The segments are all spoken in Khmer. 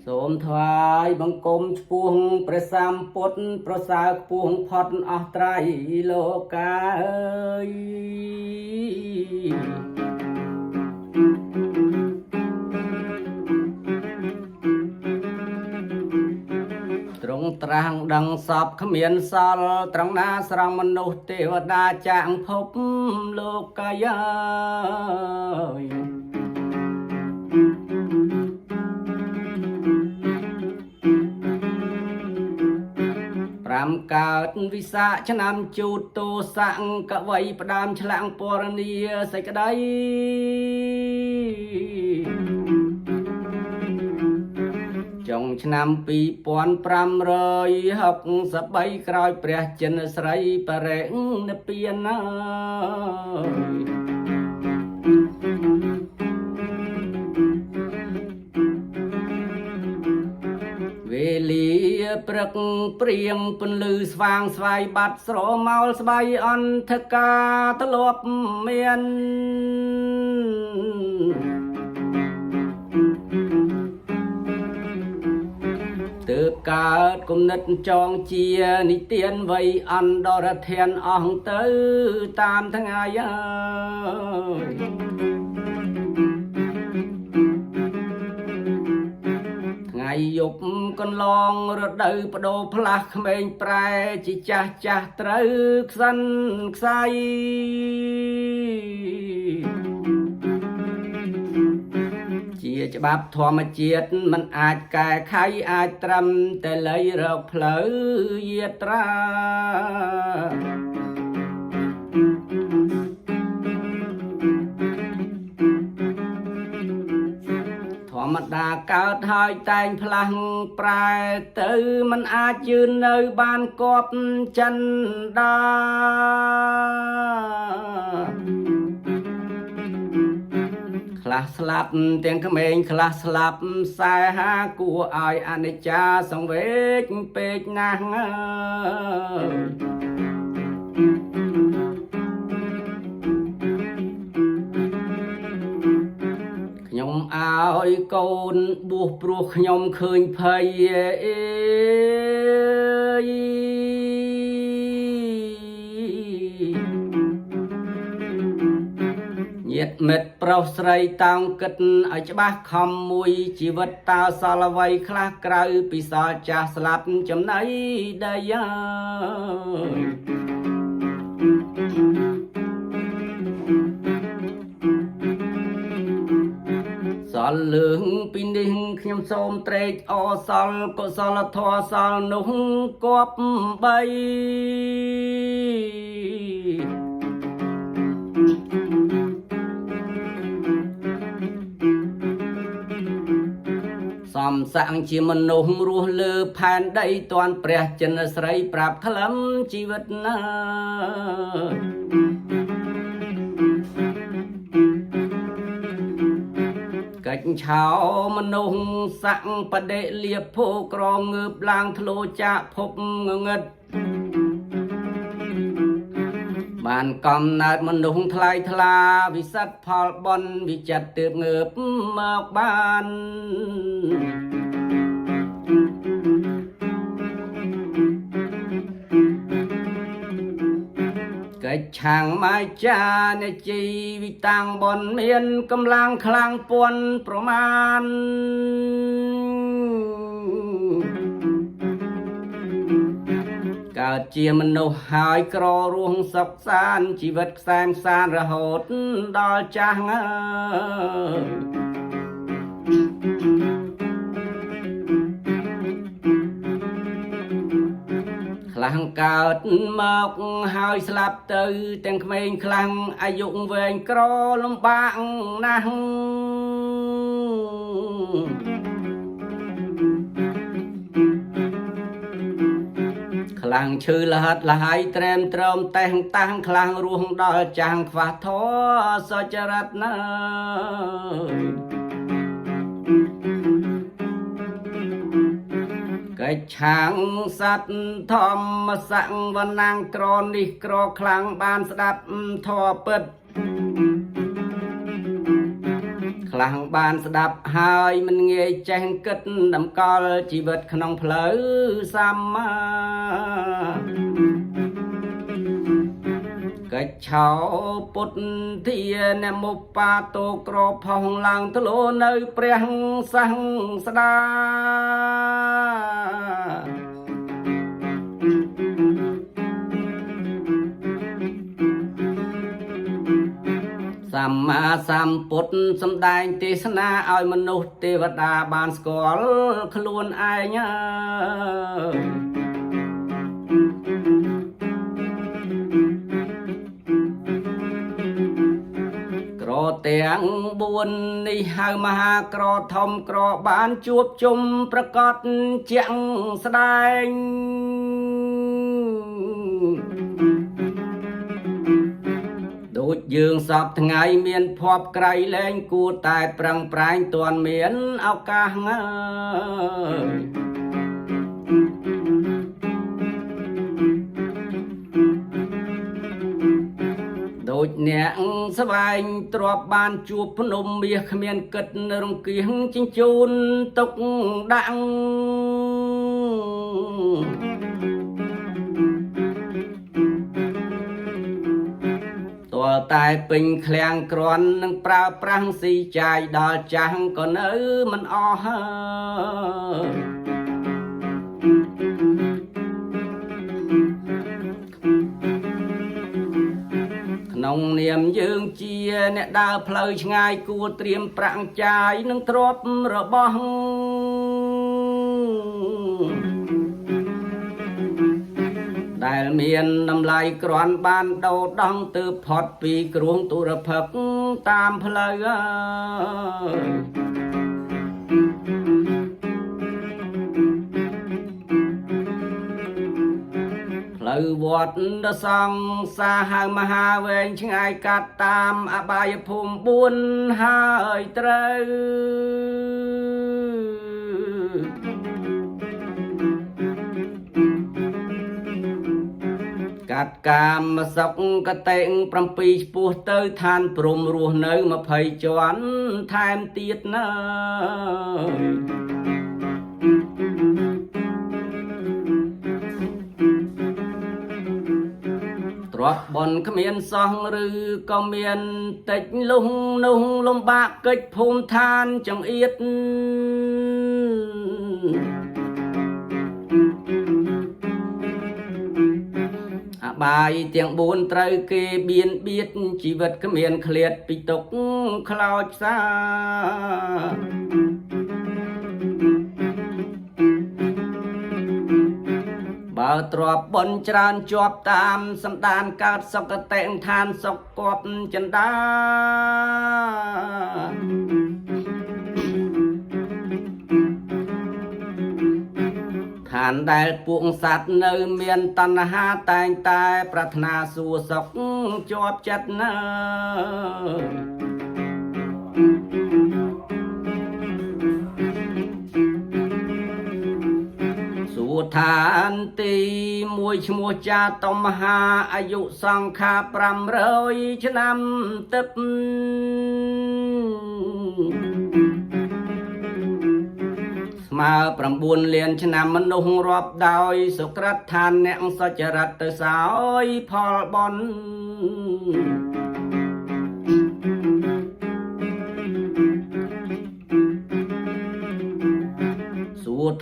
សូមថ្វាយបង្គំឆ្ពោះព្រះសម្ពុទ្ធប្រសើរខ្ពស់ផុតអស់ត្រៃលោកាអើយទ្រង់ត្រាស់ដឹងសពគ្មានសល់ត្រង់ណាស្រង់មនុស្សទេវតាចាងភពលោកកាយ5កើតវិសាខឆ្នាំជូតទោសៈកវ័យផ្ដើមឆ្លាំងពរនីសេចក្តីចុងឆ្នាំ2563ក្រោយព្រះចិនស្រីបរិនិព្វានវេលាព្រឹកព្រៀងពន្លឺស្វាងស្វាយបាត់ស្រមោលស្បៃអន្តការធ្លាប់មានទើបកើតគំនិតចងជានិទានវ័យអន្តរធានអស់ទៅតាមថ្ងៃអើយថ្ងៃយប់កន្លងរដូវបដូរផ្លាស់ក្មេងប្រែជាចាស់ចាស់ត្រូវខ្សិនខ្សៃជាច្បាប់ធម្មជាតិមិនអាចកែខៃអាចត្រឹមតែលៃរកផ្លូវយាត្រាធម្មតាកើតហើយតែងផ្លាស់ប្រែទៅមិនអាចយឺននៅបានគប់ចិនដាខ្លះស្លាប់ទាំងក្មេងខ្លះស្លាប់ខ្សែហាគួរឲ្យអនិច្ចាសង្វេគពេកណាស់ខ្ញុំឲ្យកូនបួសព្រោះខ្ញុំឃើញភ័យញាតិមិត្តប្រុសស្រីតាំងគិតឲ្យច្បាស់ខំមួយជីវិតតើសល់អ្វីខ្លះក្រៅពីសល់ចាស់ស្លាប់ចំណៃដីសល់លឿងពីនេះខ្ញុំសូមត្រេកអរសល់កុសលធម៌សល់នោះគប់បីសំសាំងជាមនុស្សរស់លើផែនដីតាន់ព្រះចិនស្រីប្រាប់ខ្លឹមជីវិតណាកិច្ចឆោមនុស្សសាក់បដិលៀបភោក្រងងើបឡើងធ្លោចាក់ភពងងឹត បានកំណើតមនុស្សថ្លៃថ្លាវិសិទ្ធផលបនវិចិត្រទើបងើបមកបានកិច្ចឆាងម៉ាចាអ្នកជីវិតាំងបនមានកម្លាំងខ្លាំងពាន់ប្រមាណកើតជាមនុស្សហើយក្ររស់សុខសាន្តជីវិតខ្សែមខ្សានរហូតដល់ចាស់ខ្លាំងកើតមកហើយស្លាប់ទៅទាំងក្មេងខ្លាំងអាយុវែងក្រលំបាកណាស់ខ្លាំងឈឺលហិតលហើយត្រែមត្រមតែងតាំងខ្លាំងរស់ដល់ចាស់ខ្វះធម៌សុចរិតណាកិច្ចឆាងសត្វធម្មសង្វណាំងក្រនេះក្រខ្លាំងបានស្ដាប់ធម៌ពិតខ្លាំងបានស្ដាប់ហើយមិនងាយចេះគិតតម្កល់ជីវិតក្នុងផ្លូវសម្មាកិច្ចឆោពុទ្ធធានមុបាតោក្រផុសឡើងទលោនៅព្រះសាស្តាសម្មាសម្ពុទ្ធសម្ដែងទេសនាឲ្យមនុស្សទេវតាបានស្គាល់ខ្លួនឯងក្រទាំង4នេះហៅមហាក្រធំក្របានជួបជុំប្រកបជាក់ស្ដែងដូចយើងសពថ្ងៃមានភ័ព្វក្រៃលែងគួរតែប្រឹងប្រែងទាន់មានឱកាសដូចអ្នកស្វែងទ្រពបានជួបភ្នំមាសគ្មានគិតរង្គៀងជញ្ជូនទុកដាក់តែពេញឃ្លាំងក្រាន់នឹងប្រើប្រាស់ស៊ីចាយដល់ចាស់ក៏នៅមិនអស់ក្នុងនាមយើងជាអ្នកដើរផ្លូវឆ្ងាយគួរត្រៀមប្រាក់ចាយនឹងទ្រព្យរបស់ដែលមានតម្លៃក្រាន់បានដោដង់ទើបផុតពីគ្រោះទុរភិក្សតាមផ្លូវផ្លូវវត្តដ៏សង្សារហៅមហាវែងឆ្ងាយកាត់តាមអបាយភូមិ4ហើយត្រូវកាត់កាមសុខកតេង7ឆ្ពោះទៅឋានព្រំរស់នៅ20ជាន់ថែមទៀតណាទ្រព្យបនគ្មានសោះឬក៏មានតិចលុះនោះលំបាកកិច្ចភូមិឋានចង្អៀតបាយទាំង4ត្រូវគេបៀនបៀតជីវិតគ្មានឃ្លាតពីទុកខ្លោចសាបើទ្រពបនច្រើនជាប់តាមសម្ដានកើតសុគតិឋានសុខគប់ចិន្តាឋានដែលពួកសត្វនៅមានតណ្ហាតែងតែប្រាថ្នាសួរសុខជាប់ចិត្តណាសួរ ឋានទីមួយឈ្មោះចាតមហាអាយុសង្ខា500ឆ្នាំទឹកស្មើ9លានឆ្នាំមនុស្សរាប់ដោយសុក្រិតឋានអ្នកសុចរិតទៅសោយផលបុណ្យ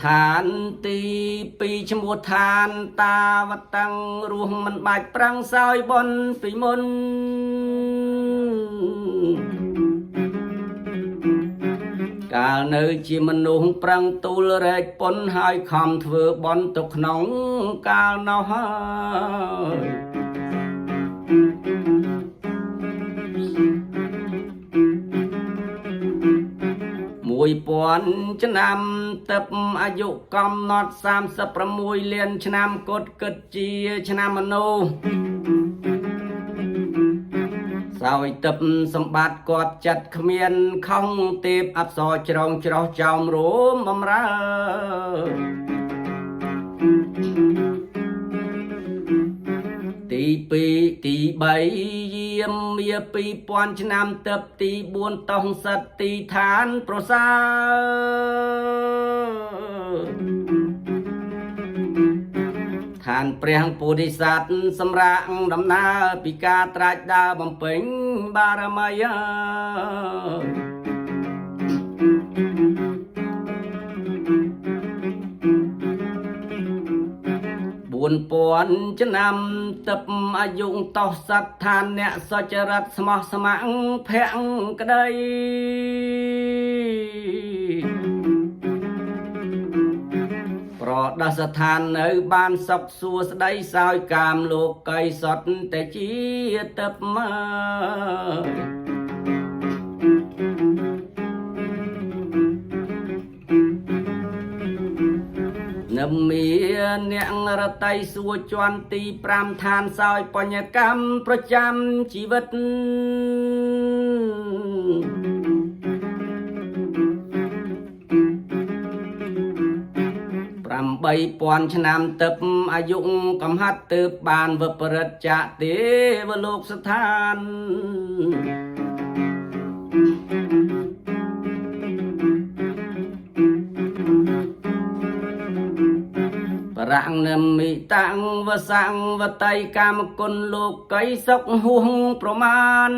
ឋានទី2ឈ្មោះឋានតាវតាំងរស់មិនបាច់ប្រាំងសោយបុណ្យពីមុនកាលនៅជាមនុស្សប្រឹងទូលរែកពុនហើយខំធ្វើបុណ្យទៅក្នុងកាលនោះហើយ1000ឆ្នាំទឹកអាយុកំណត់36លានឆ្នាំគត់គិតជាឆ្នាំមនុស្សសោយទឹកសម្បត្តិគាត់ចិត្តគ្មានខំទេពអប្សរច្រងច្រោះចោមរួមបំរើទី2ទី3យាមវា2000ឆ្នាំទឹកទី4តោះសិតទីឋានប្រសើរឋានព្រះពោធិសត្វសម្រាប់ដំណើរពីការត្រាច់ដើរបំពេញបារមី4000ឆ្នាំទឹកអាយុតោះសត្វឋានអ្នកសុចរិតស្មោះស្ម័គ្រភ័ក្រក្តីប្រដសឋាននៅបានសុខសួស្តីសោយកាមលោកីសតតែជាទឹកមកនឹមមានអ្នករតីសួរជាន់ទី5ឋានសោយបញ្ញកម្មប្រចាំជីវិត8000ឆ្នាំទឹកអាយុកំហាត់ទើបបានវិបរិតចាកទេវលោកស្ថានប្រាំងនិមិតាំងវសាំងវតៃកាមគុណលោកីសុខហួងប្រមាណ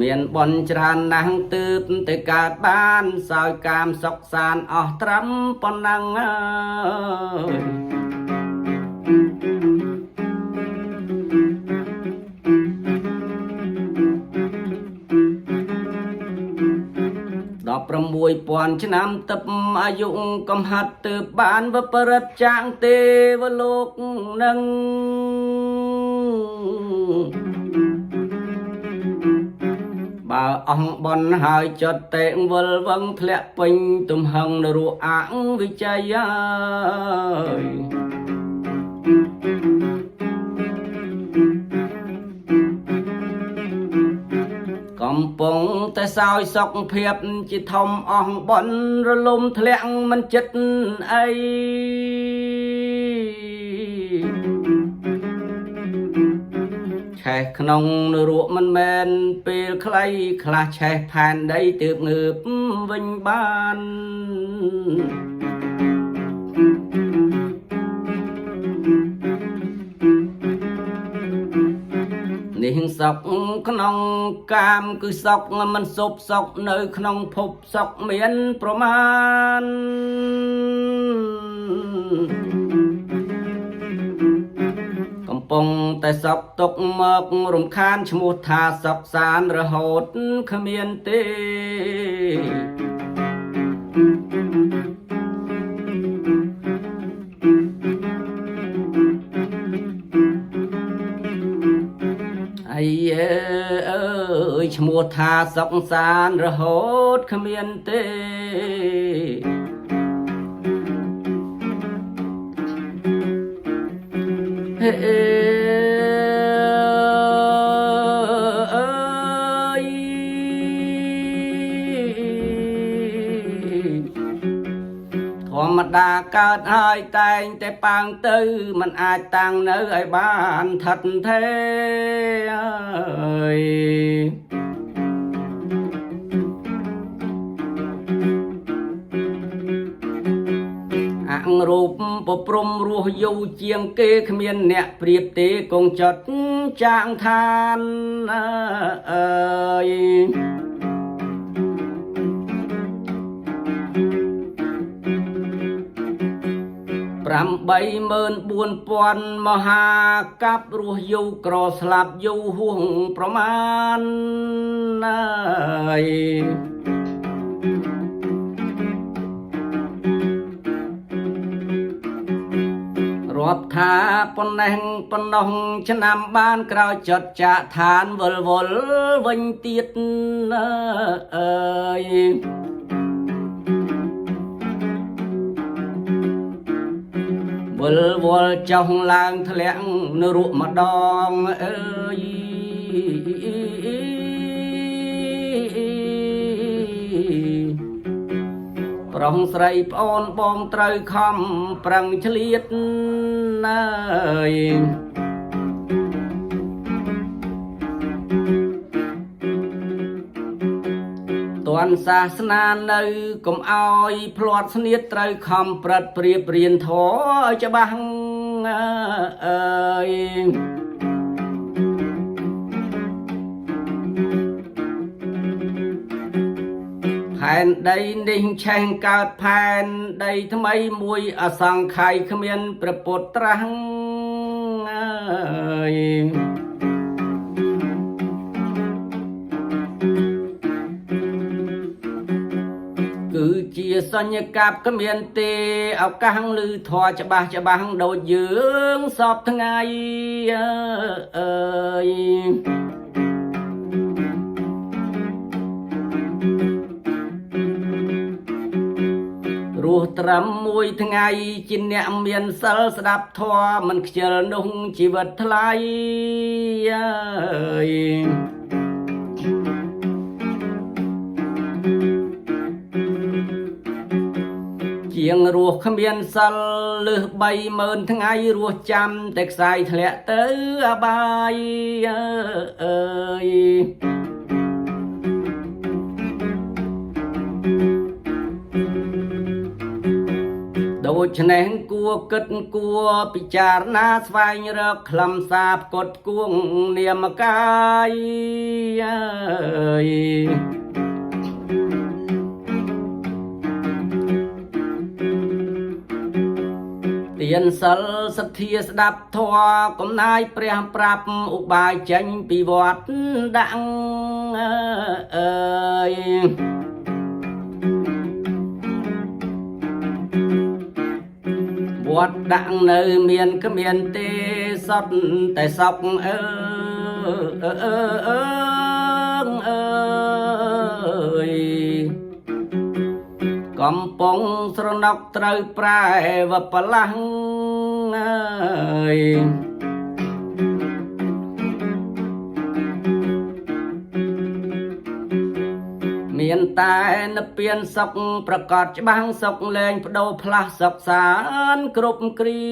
មានបនច្រើនណាស់ទើបទៅកើតបានសោយកាមសុខសានអស់ត្រឹមប៉ុណ្ណឹង6000ឆ្នាំទឹកអាយុកំហាត់ទើបបានវិបរិតចាងទេវលោកនឹងបើអង្គបនហើយចត់តេវលវឹងធ្លាក់ពេញទំហឹងនរអាងវិជ័យហើយកំពុងតែសោយសុខភាពជាធំអស់បនរលំធ្លាក់មិនចិត្តអីឆេះក្នុងនរកមិនមែនពេលខ្លីខ្លះឆេះផែនដីទើបងើបវិញបាននេះសុខក្នុងកាមគឺសុខមិនសុបសុខនៅក្នុងភពសុខមានប្រមាណកំពុងតែសុខទុកមករំខានឈ្មោះថាសុខសានរហូតគ្មានទេអីអើយឈ្មោះថាសុខសានរហូតគ្មានទេហេអើយ มดาเกิดให้แต่งแต่ปางตื้อมันอาจตั้งเนื้อไอ้บ้านทัดเทอังรูปปปรมรัวอยู่เจียงเกขเมียนเนี่ยเปรียบเตกงจดจางทานปรำใบเมินบวนปวนมหากับรัวอยู่กรอสลับอยู่ห่วงประมาณรอบทาปนแหงปนนองชนำบ้านกราวจดจะทานวลวลวันเตียดวลวลเจ้าลางทะเลงนรุมาดองปรองใส่ปอนบองไตรคำปรังเฉลียดตอนศาสนาในกมเอาพลอดเสนียดไตรคำปรัดเปรียบเรียนถอจะบังแผ่นใดนิ่งแช่งกาดแผ่นใดทำไมมวยอสังไข่ขมีนประปดตรังคือเจียสัญญกับขมีนเตเอากังลือทอจะบังโดดยืงสอบทั้งไงรูตรำมวยทั้งไงจินเนี่ยเมียนเสลสดับทอมันเจริญนุ่งชีวิตทลายเจียงรัวขมีนสลเลือใบเมินทั้งไงรัวจำแต่ใส่ทะเลเตอบายโดยฉะนั้นกัวกึดกัวปิจารณาสวายเริกคลำสาบกดกวงเนียมกายเตียนสลสเทียสดับทอกมนายเปรียปรับอุบายจังปีวัดดังบวชดังในเมียนก็เมียนเตสดแต่สอกกำปองสรนกเตยปลายวัปลังเมียนตายนเปลี่ยนศกประกอบบังศกแรงโดพลาศกสารกรุบกรี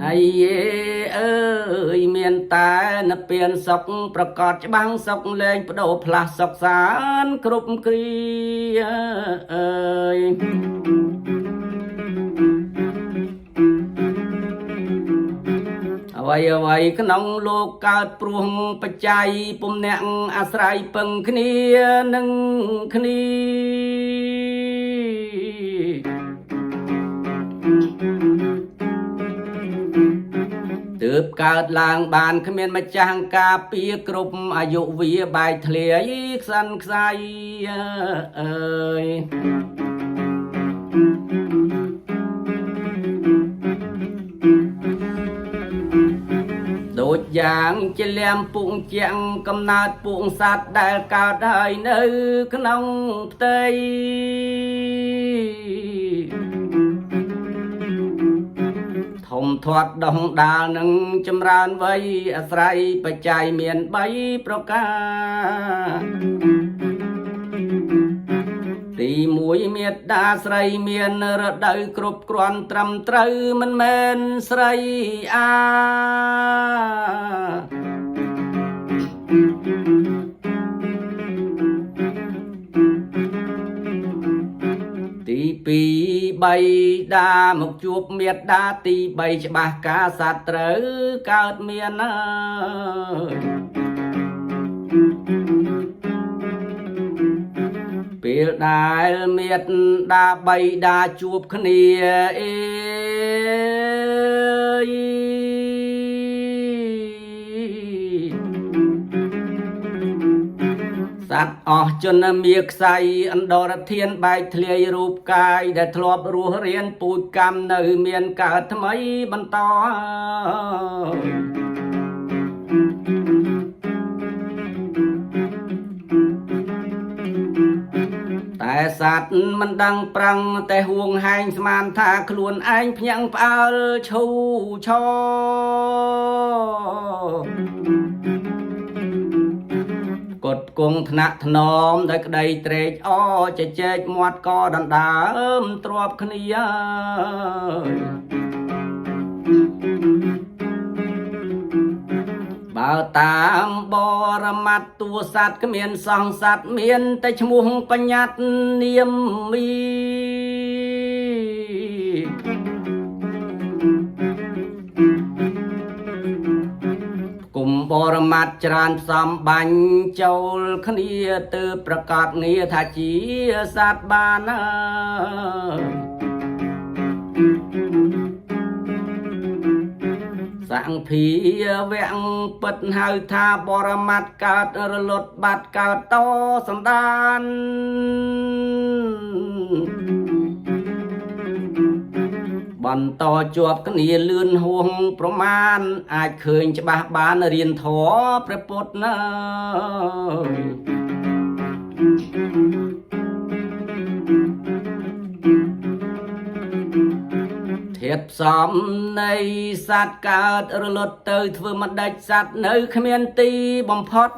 ไอเเมียนตายนเปลี่ยนศกประกอบบังศกแรงโดพลาศกสารกรุบกรีไว้ขนมโลกเกิดปรุงปัจจัยปุ่มเนงอาศัยปังคณีหนึ่งคณีเติบเกิดลางบานขมิ้นมาจางกาปีกรุบอายุวีใบทะเลอีกสันใสโดดอย่างเจเลียมปุงเจียงกำนาดปุงสัตว์ได้กาได้ในขนมเตยถม มทอดดองดาหนึ่งจำรานไว้อาศัยปัจจัยเมียนใบประกาตีมวยเมียดดาใส่เมียนระดับกรบกรอนตรำตรึมันแมนใส่อาตีปีใบดาหมกจูบเมียดดาตีใบฉบักกาสัตว์เตอเกิดเมียนเปียดาเมียดดาใบดาจูบขณีเอสัตว์ออกจนเมียกใสอันดอรเทียนใบทะเลรูปกายได้ทลบรู้เรียนปูดกรรมในเมียนเกิดทำไมบรรทอแต่สัตว์มันดังปรังแต่ห่วงแหงสมานท่าขลุ่นไอ้พยังเปล่าชูชอกดกงธนะถนอมได้กระไดเตรจอ้อจะเจกมวดกอดันดาตรวบขณียบ่าวตามบรมัดตัวสัตว์ก็เมียนสองสัตว์เมียนแต่ชมุงปัญญาเนียมมีกลุ่มบรมัดจรานสามบัญเจ้าขณียตือประกาศเงียทาจีสัตว์บานาสังพีแวงปิดหายทาบรมัดกาดระลดบัดกาดโตสำดานบันต่อจวบกันเนียลื่นห่วงประมาณอาจเคยจะบาบานเรียนถอประปดนะเทียบสอมในสัตว์กาดระลดเตยធ្វើมันได้สัตว์ในขมีนตีบอมพอด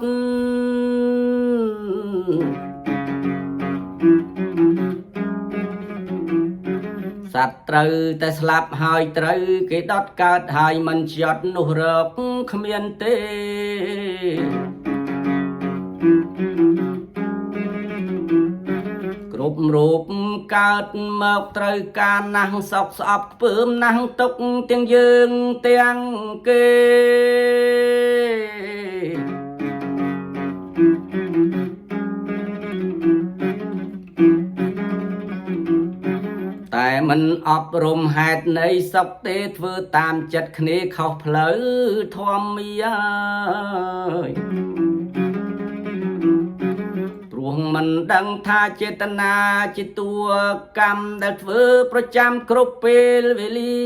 สัตว์ตรึแต่สลับหายตรึกิดอดกาดหายมันจดนุรกขมีนตีกรุบรูปกาดเมื่อตรึการนั่งสอกสอบเพิ่มนั่งตกเตียงยืงเตียงเกแต่มันอบรมเหตุในสกเตเพื่อตามจัดคณีเขาเพลอทอมมีปรุงมันดังท่าเจตนาจิตตัวกรรมได้เพื่อประจำครบเปลเวลี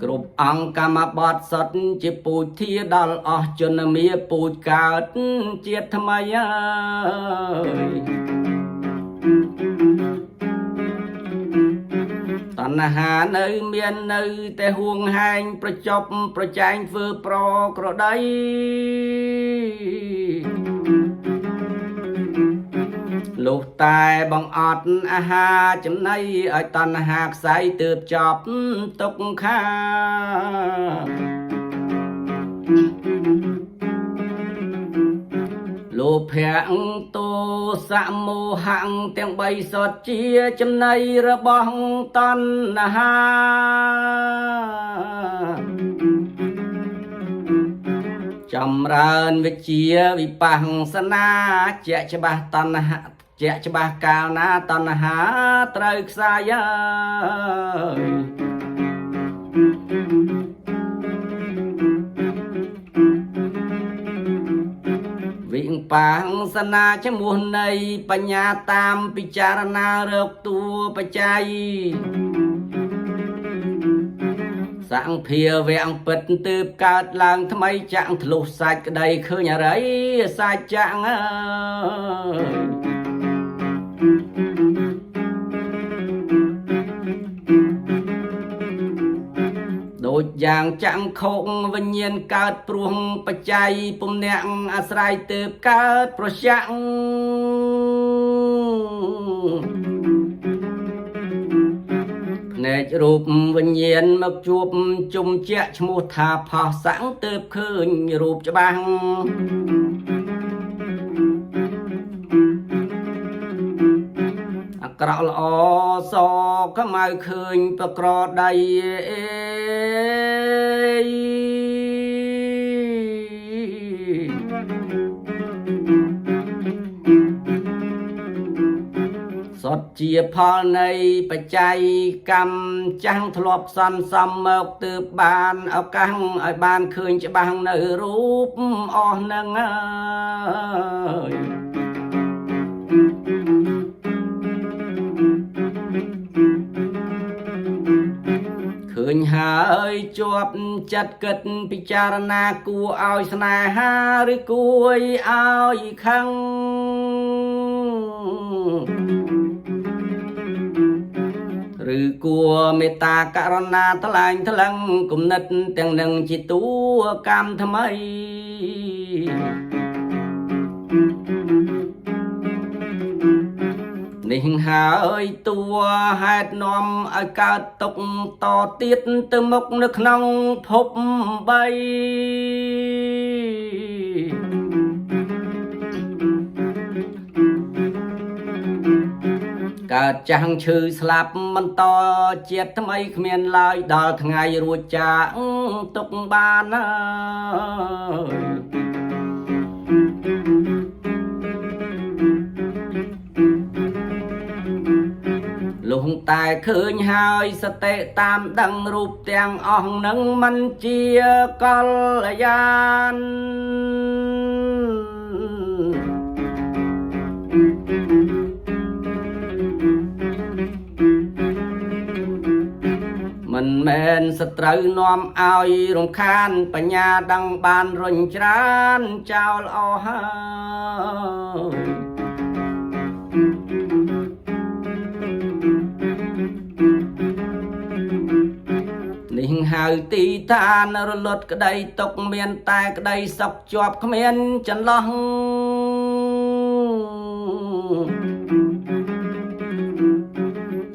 กรุบอังกรรมบดสดจิปูที่ดอลออกจนมีปูดกาดเจียดทำไมตัณหาในเมียนในแต่ห่วงแหงประจบประแจงฟื้นโปรกระไดลูกตายบังอดอาหาจำในไอตันหากใส่เติบจอบตกข้าโลภแผงโตสะโมหังเตียงใบสดเจียจำในระบองตันหาจำเริญวิเชียวิปังสนาเจฉบะตันหาเจฉบะกาวนาตันหาไตรกษายวิ่งปังสนาชมุนในปัญญาตามพิจารณาเรื่องตัวปัจจัยสังเพียแวงปิดตืบกาดลางทำไมจังทะลุสายกระไดเคยอะไรสายจัง ដូចយ៉ាងចាំងខុកវិញ្ញាណកើតព្រោះបច្ច័យពុំអ្នកអាស្រ័យទើបកើតប្រចាំងភ្នែករូបវិញ្ញាណមកជួបជុំជាក់ឈ្មោះថាផោះសាំងទើបឃើញរូបច្បាស់អាក្រក់ល្អសខ្មៅឃើញប្រក្រដៃសុទ្ធជាផលនៃបច្ច័យកម្មចាំងធ្លាប់សន្សំមកទើបបានឱកាសឲ្យបានឃើញច្បាស់នៅរូបអស់នឹងហើយឃើញហើយជាប់ចិត្តគិតពិចារណាគួរឲ្យស្នេហាឬគួរឲ្យខឹងឬគួរមេត្តាករុណាថ្លែងថ្លឹងគំនិតទាំងនឹងជាតួកម្មថ្មីនេះហើយតួហេតុនាំឲ្យកើតទុកតទៀតទៅមុខនៅក្នុងភព3កើតចាំងឈឺស្លាប់បន្តជាតិថ្មីគ្មានឡើយដល់ថ្ងៃរួចចាកទុកបានហើយលុះតែឃើញហើយសតិតាមដឹងរូបទាំងអស់នឹងមិនជាកល្យានមិនមែនសត្រូវនាំឲ្យរំខានបញ្ញាដឹងបានរុញច្រានចោលអស់ហើយនេះហៅទីឋានរលត់ក្តីទុកមានតែក្តីសុខជាប់គ្មានចន្លោះ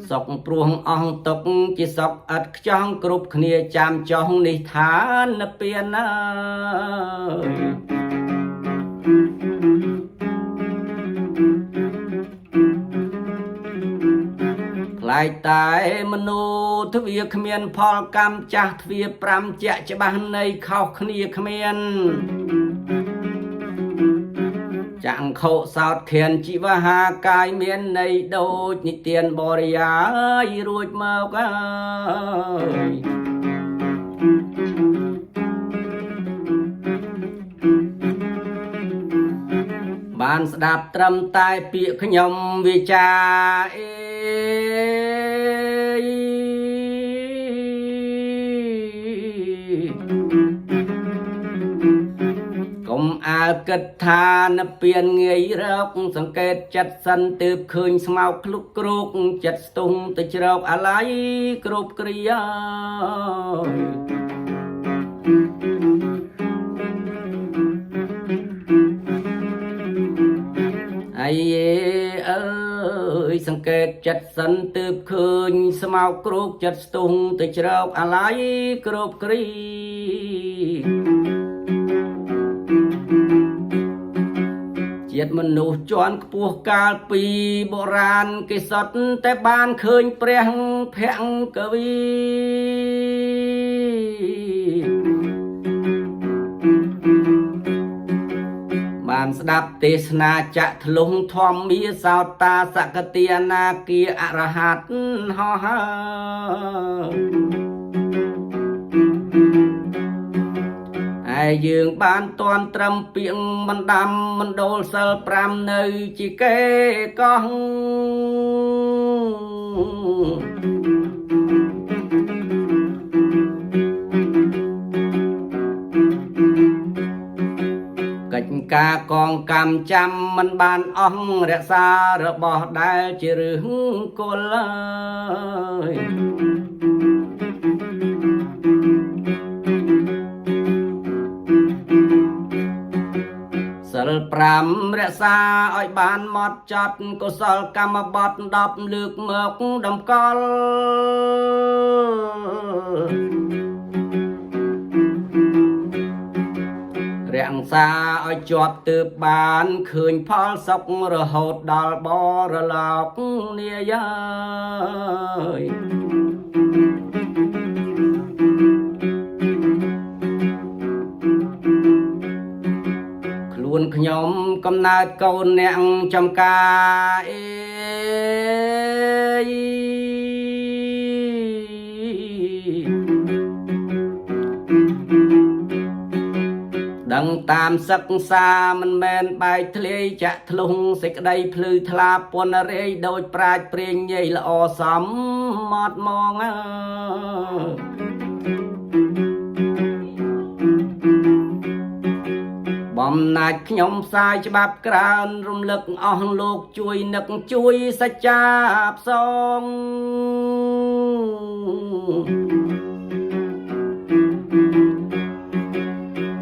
សុខព្រោះអស់ទុកជាសុខឥតខ្ចង់គ្រប់គ្នាចាំចុះនេះឋានពៀនអើយផ្លែកតែមនុស្សទ្វាគ្មានផលកម្មចាស់ទ្វា5ជាក់ច្បាស់នៃខុសគ្នាគ្មានចាំងខោសោតខៀនជីវហាកាយមានន័យដូចនិទានបរិយាយរួចមកហើយបានស្ដាប់ត្រឹមតែពាក្យខ្ញុំវាចាអេកុំអើគិតថានៅពៀនងាយរកសង្កេតចិត្តសិនទើបឃើញស្មោកឃ្លុកគ្រូកចិត្តស្ទុំទៅជ្រោកអាឡ័យគ្រប់គ្រាអីអើយសង្កេតចិត្តសិនទើបឃើញស្មោកគ្រូកចិត្តស្ទុំទៅជ្រោកអាឡ័យគ្រប់គ្រាជាតិមនុស្សជាន់ខ្ពស់កាលពីបុរាណគេសុទ្ធតែបានឃើញព្រះភង្កវីបានស្ដាប់ទេសនាចក្រធ្លុងធម្មាសោតាសកតិអនាគាអរហត្តហោហើយហើយយើងបានតន់ត្រឹមពាក្យបណ្ដាំមណ្ឌលសិល5នៅជាកេកោះកិច្ចការកងកម្មចាំមិនបានអស់រក្សារបស់ដែលជារឿងគល់ហើយ ប្រាំរក្សាឲ្យបានម៉ត់ចត់កុសលកម្មបត្តិ10លើកមកដំកល់រាំងសាឲ្យជាប់ទើបបានឃើញផលសុខរហូតដល់បរលោកនាយអើយខ្លួនខ្ញុំកំណើតកូនអ្នកចំការអេយដឹងតាមសិក្សាមិនមែនបែកធ្លាយចាក់ធ្លុងសេចក្តីភ្លឺថ្លាពន់រេយដូចប្រាជ្ញព្រាងញីល្អសំមត់មកបំណាច់ខ្ញុំផ្សាយច្បាប់ក្រើនរំលឹកអស់លោកជួយនឹកជួយសច្ចាផ្សង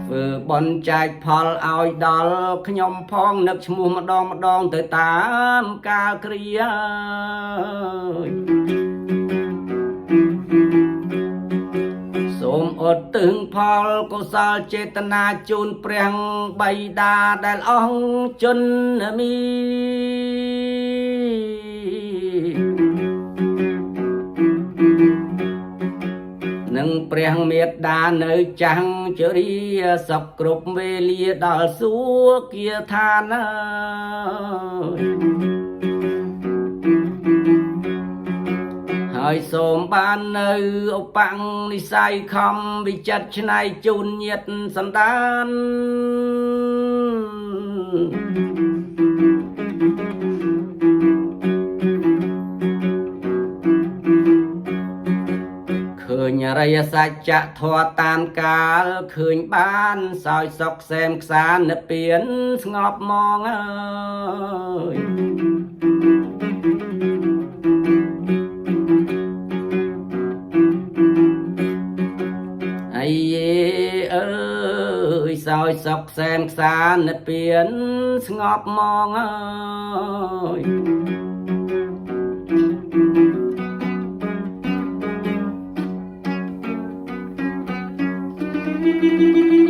ធ្វើបន់ចែកផលឲ្យដល់ខ្ញុំផងនឹកឈ្មោះម្ដងទៅតាមកាលគ្រាសូមអត់ទឹងផលកុសលចេតនាជូនព្រះបិតាដែលអស់ជនមីនឹងព្រះមេត្តានៅចាំងជរាសុខគ្រប់វេលាដល់សួគ៌ឋានហើយសូមបាននៅឧបនិស្ស័យខំវិចិត្រឆ្នៃជូនញាតិសន្តានឃើញរិយសច្ចៈធម៌តាមកាលឃើញបានសោយសុខសែមខ្សាននិព្វានស្ងប់មកអើយអាយអើយសោយសុខសែមខ្សាននិព្វានស្ងប់មកអើយThank you.